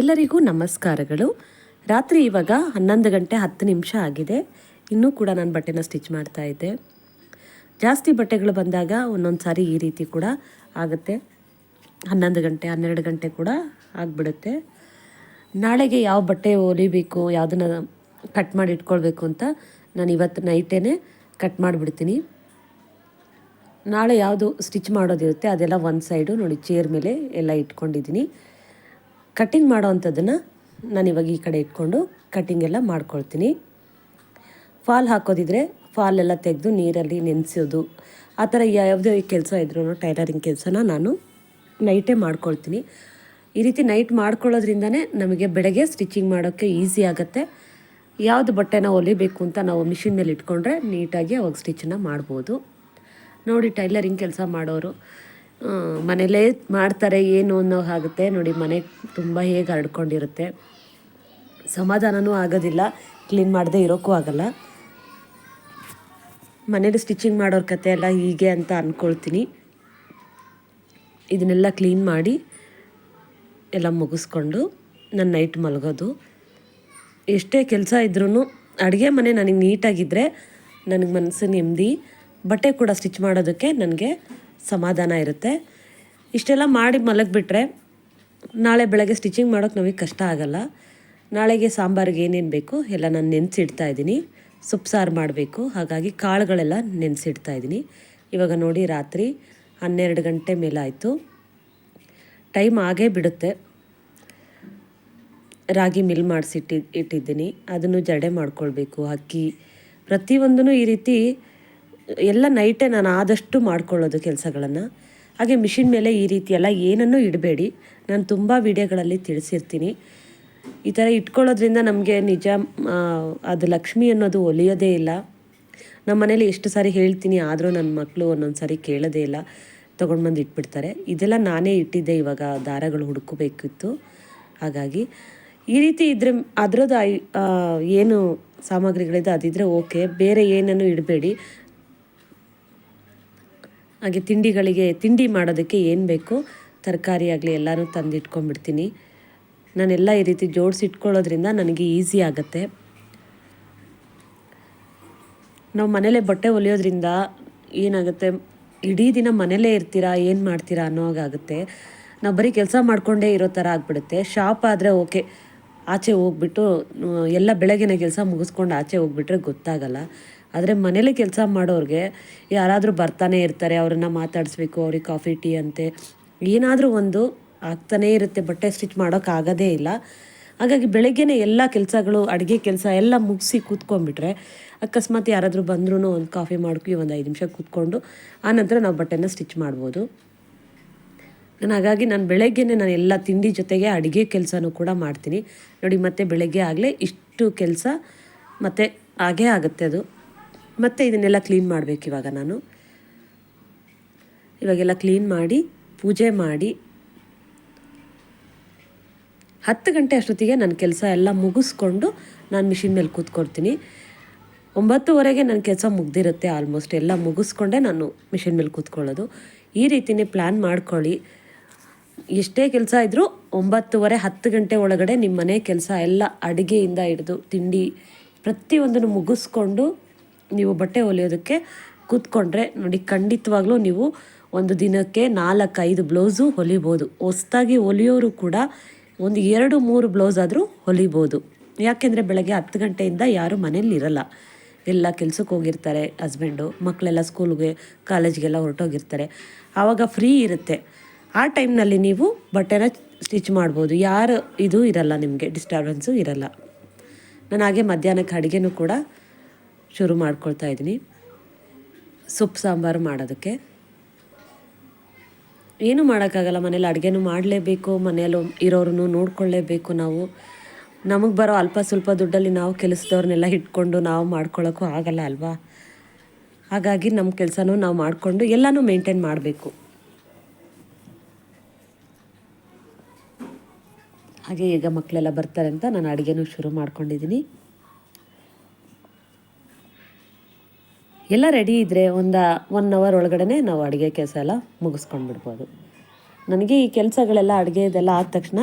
ಎಲ್ಲರಿಗೂ ನಮಸ್ಕಾರಗಳು. ರಾತ್ರಿ ಇವಾಗ 11 ಗಂಟೆ 10 ನಿಮಿಷ ಆಗಿದೆ. ಇನ್ನೂ ಕೂಡ ನಾನು ಬಟ್ಟೆನ ಸ್ಟಿಚ್ ಮಾಡ್ತಾ ಇದ್ದೆ. ಜಾಸ್ತಿ ಬಟ್ಟೆಗಳು ಬಂದಾಗ ಒಂದೊಂದು ಸಾರಿ ಈ ರೀತಿ ಕೂಡ ಆಗುತ್ತೆ. 11 ಗಂಟೆ 12 ಗಂಟೆ ಕೂಡ ಆಗಿಬಿಡುತ್ತೆ. ನಾಳೆಗೆ ಯಾವ ಬಟ್ಟೆ ಹೊಲಿಬೇಕು, ಯಾವುದನ್ನು ಕಟ್ ಮಾಡಿ ಇಟ್ಕೊಳ್ಬೇಕು ಅಂತ ನಾನು ಇವತ್ತು ನೈಟೇ ಕಟ್ ಮಾಡಿಬಿಡ್ತೀನಿ. ನಾಳೆ ಯಾವುದು ಸ್ಟಿಚ್ ಮಾಡೋದಿರುತ್ತೆ ಅದೆಲ್ಲ ಒಂದು ಸೈಡು ನೋಡಿ ಚೇರ್ ಮೇಲೆ ಎಲ್ಲ ಇಟ್ಕೊಂಡಿದ್ದೀನಿ. ಕಟ್ಟಿಂಗ್ ಮಾಡೋ ಅಂಥದ್ದನ್ನು ನಾನಿವಾಗ ಈ ಕಡೆ ಇಟ್ಕೊಂಡು ಕಟ್ಟಿಂಗ್ ಎಲ್ಲ ಮಾಡ್ಕೊಳ್ತೀನಿ. ಫಾಲ್ ಹಾಕೋದಿದ್ರೆ ಫಾಲೆಲ್ಲ ತೆಗೆದು ನೀರಲ್ಲಿ ನೆನೆಸೋದು, ಆ ಥರ ಯಾವುದೇ ಕೆಲಸ ಇದ್ರೂ ಟೈಲರಿಂಗ್ ಕೆಲಸನ ನಾನು ನೈಟೇ ಮಾಡ್ಕೊಳ್ತೀನಿ. ಈ ರೀತಿ ನೈಟ್ ಮಾಡ್ಕೊಳ್ಳೋದ್ರಿಂದನೇ ನಮಗೆ ಬೆಳಗ್ಗೆ ಸ್ಟಿಚಿಂಗ್ ಮಾಡೋಕ್ಕೆ ಈಸಿ ಆಗುತ್ತೆ. ಯಾವುದು ಬಟ್ಟೆನ ಹೊಲಿಬೇಕು ಅಂತ ನಾವು ಮಿಷಿನ್ ಮೇಲೆ ಇಟ್ಕೊಂಡ್ರೆ ನೀಟಾಗಿ ಅವಾಗ ಸ್ಟಿಚ್ಚನ್ನು ಮಾಡ್ಬೋದು. ನೋಡಿ, ಟೈಲರಿಂಗ್ ಕೆಲಸ ಮಾಡೋರು ಮನೇಲೇ ಮಾಡ್ತಾರೆ ಏನು ಅನ್ನೋ ಆಗುತ್ತೆ. ನೋಡಿ, ಮನೆ ತುಂಬ ಹೇಗೆ ಹರಡ್ಕೊಂಡಿರುತ್ತೆ, ಸಮಾಧಾನವೂ ಆಗೋದಿಲ್ಲ, ಕ್ಲೀನ್ ಮಾಡದೆ ಇರೋಕ್ಕೂ ಆಗಲ್ಲ. ಮನೇಲಿ ಸ್ಟಿಚಿಂಗ್ ಮಾಡೋರ ಕತೆ ಎಲ್ಲ ಹೀಗೆ ಅಂತ ಅಂದ್ಕೊಳ್ತೀನಿ. ಇದನ್ನೆಲ್ಲ ಕ್ಲೀನ್ ಮಾಡಿ ಎಲ್ಲ ಮುಗಿಸ್ಕೊಂಡು ನಾನು ನೈಟ್ ಮಲಗೋದು. ಎಷ್ಟೇ ಕೆಲಸ ಇದ್ರೂ ಅಡುಗೆ ಮನೆ ನನಗೆ ನೀಟಾಗಿದ್ದರೆ ನನಗೆ ಮನಸ್ಸು ನೆಮ್ಮದಿ, ಬಟ್ಟೆ ಕೂಡ ಸ್ಟಿಚ್ ಮಾಡೋದಕ್ಕೆ ನನಗೆ ಸಮಾಧಾನ ಇರುತ್ತೆ. ಇಷ್ಟೆಲ್ಲ ಮಾಡಿ ಮಲಗಿಬಿಟ್ರೆ ನಾಳೆ ಬೆಳಗ್ಗೆ ಸ್ಟಿಚಿಂಗ್ ಮಾಡೋಕ್ಕೆ ನಮಗೆ ಕಷ್ಟ ಆಗೋಲ್ಲ. ನಾಳೆಗೆ ಸಾಂಬಾರಿಗೆ ಏನೇನು ಬೇಕು ಎಲ್ಲ ನಾನು ನೆನೆಸಿಡ್ತಾ ಇದ್ದೀನಿ. ಸೊಪ್ಪು ಸಾರು ಮಾಡಬೇಕು, ಹಾಗಾಗಿ ಕಾಳುಗಳೆಲ್ಲ ನೆನೆಸಿಡ್ತಾ ಇದ್ದೀನಿ. ಇವಾಗ ನೋಡಿ, ರಾತ್ರಿ 12 ಗಂಟೆ ಮೇಲಾಯಿತು. ಟೈಮ್ ಆಗೇ ಬಿಡುತ್ತೆ. ರಾಗಿ ಮಿಲ್ ಇಟ್ಟಿದ್ದೀನಿ, ಅದನ್ನು ಜಡೆ ಮಾಡ್ಕೊಳ್ಬೇಕು. ಅಕ್ಕಿ ಪ್ರತಿಯೊಂದೂ ಈ ರೀತಿ ಎಲ್ಲ ನೈಟೇ ನಾನು ಆದಷ್ಟು ಮಾಡ್ಕೊಳ್ಳೋದು ಕೆಲಸಗಳನ್ನು. ಹಾಗೆ ಮಿಷಿನ್ ಮೇಲೆ ಈ ರೀತಿ ಎಲ್ಲ ಏನನ್ನೂ ಇಡಬೇಡಿ. ನಾನು ತುಂಬ ವಿಡಿಯೋಗಳಲ್ಲಿ ತಿಳಿಸಿರ್ತೀನಿ. ಈ ಥರ ಇಟ್ಕೊಳ್ಳೋದ್ರಿಂದ ನಮಗೆ ನಿಜ ಅದು ಲಕ್ಷ್ಮಿ ಅನ್ನೋದು ಒಲಿಯೋದೇ ಇಲ್ಲ. ನಮ್ಮ ಮನೇಲಿ ಎಷ್ಟು ಸಾರಿ ಹೇಳ್ತೀನಿ, ಆದರೂ ನನ್ನ ಮಕ್ಕಳು ಒಂದೊಂದು ಸಾರಿ ಕೇಳೋದೇ ಇಲ್ಲ, ತೊಗೊಂಡು ಬಂದು ಇಟ್ಬಿಡ್ತಾರೆ. ಇದೆಲ್ಲ ನಾನೇ ಇಟ್ಟಿದ್ದೆ, ಇವಾಗ ದಾರಗಳು ಹುಡುಕಬೇಕಿತ್ತು. ಹಾಗಾಗಿ ಈ ರೀತಿ ಇದ್ದರೆ ಅದರದ್ದು ಏನು ಸಾಮಗ್ರಿಗಳಿದೆ ಅದಿದ್ದರೆ ಓಕೆ, ಬೇರೆ ಏನನ್ನು ಇಡಬೇಡಿ. ಹಾಗೆ ತಿಂಡಿ ಮಾಡೋದಕ್ಕೆ ಏನು ಬೇಕು ತರಕಾರಿ ಆಗಲಿ ಎಲ್ಲನೂ ತಂದು ಇಟ್ಕೊಂಡ್ಬಿಡ್ತೀನಿ. ನಾನೆಲ್ಲ ಈ ರೀತಿ ಜೋಡಿಸಿ ಇಟ್ಕೊಳ್ಳೋದ್ರಿಂದ ನನಗೆ ಈಸಿ ಆಗುತ್ತೆ. ನಾವು ಮನೇಲೇ ಬಟ್ಟೆ ಹೊಲಿಯೋದ್ರಿಂದ ಏನಾಗುತ್ತೆ, ಇಡೀ ದಿನ ಮನೇಲೇ ಇರ್ತೀರಾ, ಏನು ಮಾಡ್ತೀರಾ ಅನ್ನೋ ಹಾಗಾಗುತ್ತೆ. ನಾವು ಬರೀ ಕೆಲಸ ಮಾಡಿಕೊಂಡೇ ಇರೋ ಥರ ಆಗಿಬಿಡುತ್ತೆ. ಶಾಪ್ ಆದರೆ ಓಕೆ, ಆಚೆ ಹೋಗ್ಬಿಟ್ಟು ಎಲ್ಲ ಬೆಳಗ್ಗೆನೇ ಕೆಲಸ ಮುಗಿಸ್ಕೊಂಡು ಆಚೆ ಹೋಗ್ಬಿಟ್ರೆ ಗೊತ್ತಾಗಲ್ಲ. ಆದರೆ ಮನೇಲಿ ಕೆಲಸ ಮಾಡೋರಿಗೆ ಯಾರಾದರೂ ಬರ್ತಾನೆ ಇರ್ತಾರೆ, ಅವ್ರನ್ನ ಮಾತಾಡಿಸ್ಬೇಕು, ಅವ್ರಿಗೆ ಕಾಫಿ ಟೀ ಅಂತೆ ಏನಾದರೂ ಒಂದು ಆಗ್ತಾನೇ ಇರುತ್ತೆ. ಬಟ್ಟೆ ಸ್ಟಿಚ್ ಮಾಡೋಕ್ಕಾಗೋದೇ ಇಲ್ಲ. ಹಾಗಾಗಿ ಬೆಳಗ್ಗೆನೇ ಎಲ್ಲ ಕೆಲಸಗಳು, ಅಡುಗೆ ಕೆಲಸ ಎಲ್ಲ ಮುಗಿಸಿ ಕೂತ್ಕೊಂಡ್ಬಿಟ್ರೆ ಅಕಸ್ಮಾತ್ ಯಾರಾದರೂ ಬಂದ್ರೂ ಒಂದು ಕಾಫಿ ಮಾಡ್ಕೊ ಒಂದು 5 ನಿಮಿಷ ಕೂತ್ಕೊಂಡು ಆನಂತರ ನಾವು ಬಟ್ಟೆನ ಸ್ಟಿಚ್ ಮಾಡ್ಬೋದು. ಹಾಗಾಗಿ ನಾನು ಬೆಳಗ್ಗೆನೇ ನಾನು ಎಲ್ಲ ತಿಂಡಿ ಜೊತೆಗೆ ಅಡುಗೆ ಕೆಲಸನೂ ಕೂಡ ಮಾಡ್ತೀನಿ. ನೋಡಿ, ಮತ್ತೆ ಬೆಳಗ್ಗೆ ಆಗಲೇ ಇಷ್ಟು ಕೆಲಸ ಮತ್ತು ಹಾಗೇ ಆಗುತ್ತೆ ಅದು. ಮತ್ತು ಇದನ್ನೆಲ್ಲ ಕ್ಲೀನ್ ಮಾಡಬೇಕು. ಇವಾಗೆಲ್ಲ ಕ್ಲೀನ್ ಮಾಡಿ ಪೂಜೆ ಮಾಡಿ 10 ಗಂಟೆ ಅಷ್ಟೊತ್ತಿಗೆ ನನ್ನ ಕೆಲಸ ಎಲ್ಲ ಮುಗಿಸ್ಕೊಂಡು ನಾನು ಮಿಷಿನ್ ಮೇಲೆ ಕೂತ್ಕೊಳ್ತೀನಿ. 9:30ಗೆ ನನ್ನ ಕೆಲಸ ಮುಗ್ದಿರುತ್ತೆ. ಆಲ್ಮೋಸ್ಟ್ ಎಲ್ಲ ಮುಗಿಸ್ಕೊಂಡೇ ನಾನು ಮಿಷಿನ್ ಮೇಲೆ ಕೂತ್ಕೊಳ್ಳೋದು. ಈ ರೀತಿಯೇ ಪ್ಲ್ಯಾನ್ ಮಾಡ್ಕೊಳ್ಳಿ. ಎಷ್ಟೇ ಕೆಲಸ ಇದ್ದರೂ 9:30 10 ಗಂಟೆ ಒಳಗಡೆ ನಿಮ್ಮ ಮನೆ ಕೆಲಸ ಎಲ್ಲ ಅಡುಗೆಯಿಂದ ಹಿಡಿದು ತಿಂಡಿ ಪ್ರತಿಯೊಂದನ್ನು ಮುಗಿಸ್ಕೊಂಡು ನೀವು ಬಟ್ಟೆ ಹೊಲಿಯೋದಕ್ಕೆ ಕೂತ್ಕೊಂಡ್ರೆ ನೋಡಿ, ಖಂಡಿತವಾಗ್ಲೂ ನೀವು ಒಂದು ದಿನಕ್ಕೆ 4-5 ಬ್ಲೌಸು ಹೊಲಿಬೋದು. ಹೊಸ್ದಾಗಿ ಹೊಲಿಯೋರು ಕೂಡ ಒಂದು 2-3 ಬ್ಲೌಸ್ ಆದರೂ ಹೊಲಿಬೋದು. ಯಾಕೆಂದರೆ ಬೆಳಗ್ಗೆ 10 ಗಂಟೆಯಿಂದ ಯಾರೂ ಮನೇಲಿ ಇರಲ್ಲ, ಎಲ್ಲ ಕೆಲ್ಸಕ್ಕೆ ಹೋಗಿರ್ತಾರೆ. ಹಸ್ಬೆಂಡು ಮಕ್ಕಳೆಲ್ಲ ಸ್ಕೂಲ್ಗೆ ಕಾಲೇಜ್ಗೆಲ್ಲ ಹೊರಟೋಗಿರ್ತಾರೆ. ಆವಾಗ ಫ್ರೀ ಇರುತ್ತೆ. ಆ ಟೈಮ್ನಲ್ಲಿ ನೀವು ಬಟ್ಟೆನ ಸ್ಟಿಚ್ ಮಾಡ್ಬೋದು. ಯಾರು ಇದು ಇರಲ್ಲ, ನಿಮಗೆ ಡಿಸ್ಟರ್ಬೆನ್ಸು ಇರಲ್ಲ. ನಾನು ಹಾಗೆ ಮಧ್ಯಾಹ್ನಕ್ಕೆ ಅಡುಗೆನೂ ಕೂಡ ಶುರು ಮಾಡ್ಕೊಳ್ತಾ ಇದ್ದೀನಿ. ಸೊಪ್ಪು ಸಾಂಬಾರು ಮಾಡೋದಕ್ಕೆ ಏನೂ ಮಾಡೋಕ್ಕಾಗಲ್ಲ, ಮನೇಲಿ ಅಡುಗೆನೂ ಮಾಡಲೇಬೇಕು, ಮನೆಯಲ್ಲೂ ಇರೋರನ್ನು ನೋಡ್ಕೊಳ್ಳೇಬೇಕು. ನಮಗೆ ಬರೋ ಅಲ್ಪ ಸ್ವಲ್ಪ ದುಡ್ಡಲ್ಲಿ ನಾವು ಕೆಲಸದವ್ರನ್ನೆಲ್ಲ ಇಟ್ಕೊಂಡು ನಾವು ಮಾಡ್ಕೊಳ್ಳೋಕ್ಕೂ ಆಗಲ್ಲ ಅಲ್ವಾ. ಹಾಗಾಗಿ ನಮ್ಮ ಕೆಲಸನೂ ನಾವು ಮಾಡಿಕೊಂಡು ಎಲ್ಲನೂ ಮೇಂಟೈನ್ ಮಾಡಬೇಕು. ಹಾಗೆ ಈಗ ಮಕ್ಕಳೆಲ್ಲ ಬರ್ತಾರೆ ಅಂತ ನಾನು ಅಡುಗೆನೂ ಶುರು ಮಾಡ್ಕೊಂಡಿದ್ದೀನಿ. ಎಲ್ಲ ರೆಡಿ ಇದ್ದರೆ 1 ಅವರ್ ಒಳಗಡೆ ನಾವು ಅಡುಗೆ ಕೆಲಸ ಎಲ್ಲ ಮುಗಿಸ್ಕೊಂಡು ಬಿಡ್ಬೋದು. ನನಗೆ ಈ ಕೆಲಸಗಳೆಲ್ಲ ಅಡುಗೆ ಇದೆಲ್ಲ ಆದ ತಕ್ಷಣ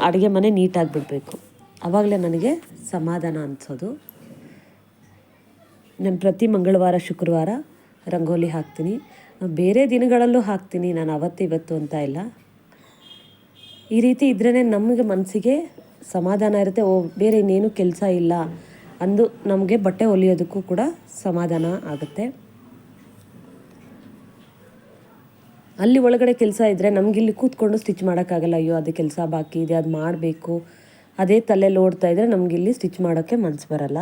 ಅಡುಗೆ ಮನೆ ನೀಟಾಗಿ ಬಿಡಬೇಕು. ಆವಾಗಲೇ ನನಗೆ ಸಮಾಧಾನ ಅನಿಸೋದು. ನಾನು ಪ್ರತಿ ಮಂಗಳವಾರ ಶುಕ್ರವಾರ ರಂಗೋಲಿ ಹಾಕ್ತೀನಿ. ಬೇರೆ ದಿನಗಳಲ್ಲೂ ಹಾಕ್ತೀನಿ, ನಾನು ಅವತ್ತು ಇವತ್ತು ಅಂತ ಇಲ್ಲ. ಈ ರೀತಿ ಇದ್ರೇ ನಮಗೆ ಮನಸ್ಸಿಗೆ ಸಮಾಧಾನ ಇರುತ್ತೆ. ಬೇರೆ ಇನ್ನೇನು ಕೆಲಸ ಇಲ್ಲ ಅಂದು ನಮಗೆ ಬಟ್ಟೆ ಹೊಲಿಯೋದಕ್ಕೂ ಕೂಡ ಸಮಾಧಾನ ಆಗುತ್ತೆ. ಅಲ್ಲಿ ಒಳಗಡೆ ಕೆಲಸ ಇದ್ದರೆ ನಮಗಿಲ್ಲಿ ಕೂತ್ಕೊಂಡು ಸ್ಟಿಚ್ ಮಾಡೋಕ್ಕಾಗಲ್ಲ. ಅಯ್ಯೋ ಅದು ಕೆಲಸ ಬಾಕಿ ಇದೆ, ಅದು ಮಾಡಬೇಕು, ಅದೇ ತಲೆಯಲ್ಲಿ ಓಡ್ತಾ ಇದ್ದರೆ ನಮಗಿಲ್ಲಿ ಸ್ಟಿಚ್ ಮಾಡೋಕ್ಕೆ ಮನಸ್ಸು ಬರಲ್ಲ.